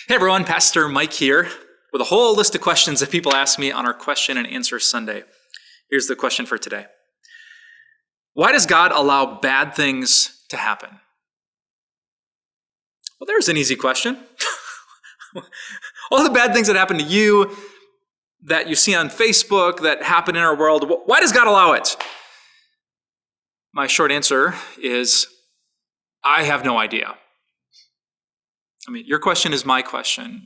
Hey everyone, Pastor Mike here with a whole list of questions that people ask me on our question and answer Sunday. Here's the question for today. Why does God allow bad things to happen? Well, there's an easy question. All the bad things that happen to you, that you see on Facebook, that happen in our world, why does God allow it? My short answer is, I have no idea. Your question is my question.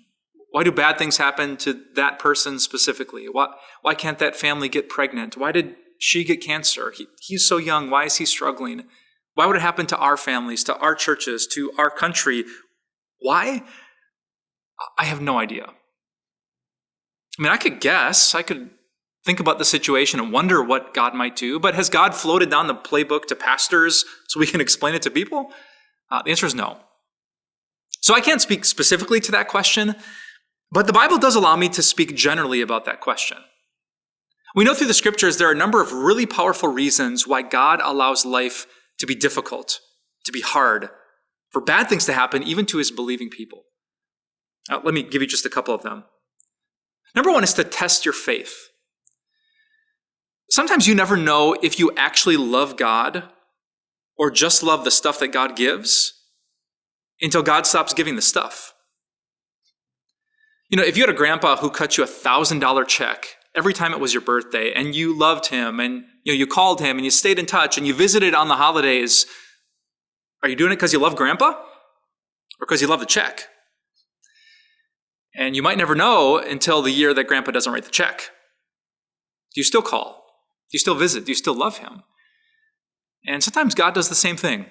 Why do bad things happen to that person specifically? Why can't that family get pregnant? Why did she get cancer? He's so young. Why is he struggling? Why would it happen to our families, to our churches, to our country? Why? I have no idea. I could guess. I could think about the situation and wonder what God might do. But has God floated down the playbook to pastors so we can explain it to people? The answer is no. So I can't speak specifically to that question, but the Bible does allow me to speak generally about that question. We know through the scriptures there are a number of really powerful reasons why God allows life to be difficult, to be hard, for bad things to happen even to his believing people. Let me give you just a couple of them. Number one is to test your faith. Sometimes you never know if you actually love God or just love the stuff that God gives until God stops giving the stuff. If you had a grandpa who cut you $1,000 check every time it was your birthday and you loved him and you called him and you stayed in touch and you visited on the holidays, are you doing it because you love grandpa or because you love the check? And you might never know until the year that grandpa doesn't write the check. Do you still call? Do you still visit? Do you still love him? And sometimes God does the same thing.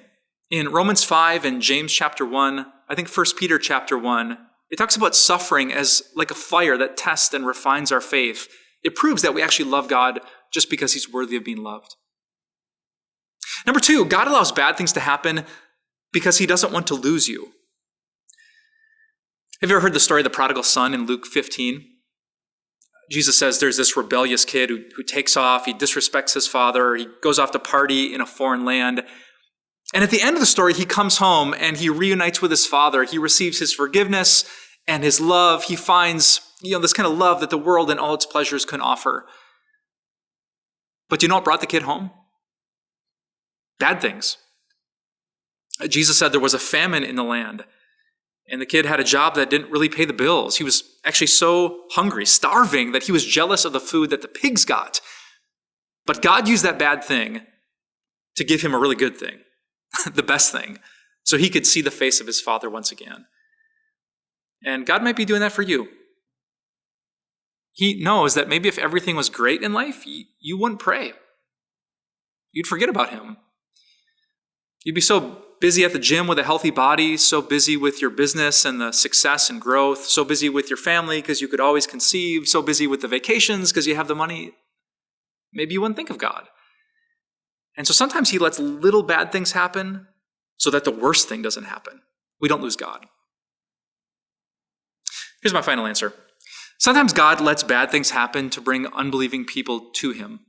In Romans 5 and James chapter 1, I think 1 Peter chapter 1, it talks about suffering as like a fire that tests and refines our faith. It proves that we actually love God just because he's worthy of being loved. Number two, God allows bad things to happen because he doesn't want to lose you. Have you ever heard the story of the prodigal son in Luke 15? Jesus says there's this rebellious kid who takes off, he disrespects his father, he goes off to party in a foreign land. And at the end of the story, he comes home and he reunites with his father. He receives his forgiveness and his love. He finds, this kind of love that the world and all its pleasures can offer. But do you know what brought the kid home? Bad things. Jesus said there was a famine in the land, and the kid had a job that didn't really pay the bills. He was actually so hungry, starving, that he was jealous of the food that the pigs got. But God used that bad thing to give him a really good thing. The best thing, so he could see the face of his father once again. And God might be doing that for you. He knows that maybe if everything was great in life, you wouldn't pray. You'd forget about him. You'd be so busy at the gym with a healthy body, so busy with your business and the success and growth, so busy with your family because you could always conceive, so busy with the vacations because you have the money. Maybe you wouldn't think of God. And so sometimes he lets little bad things happen so that the worst thing doesn't happen. We don't lose God. Here's my final answer. Sometimes God lets bad things happen to bring unbelieving people to him.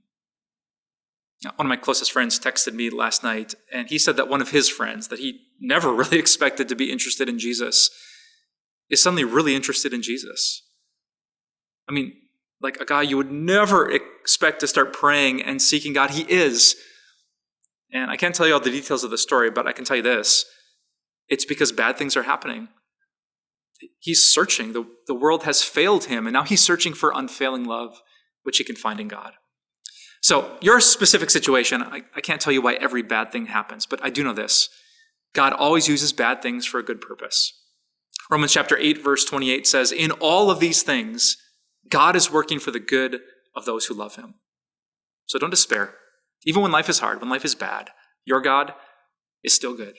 Now, one of my closest friends texted me last night, and he said that one of his friends that he never really expected to be interested in Jesus is suddenly really interested in Jesus. Like a guy you would never expect to start praying and seeking God. He is. And I can't tell you all the details of the story, but I can tell you this. It's because bad things are happening. He's searching. The world has failed him, and now he's searching for unfailing love, which he can find in God. So your specific situation, I can't tell you why every bad thing happens, but I do know this. God always uses bad things for a good purpose. Romans chapter 8, verse 28 says, in all of these things, God is working for the good of those who love him. So don't despair. Even when life is hard, when life is bad, your God is still good.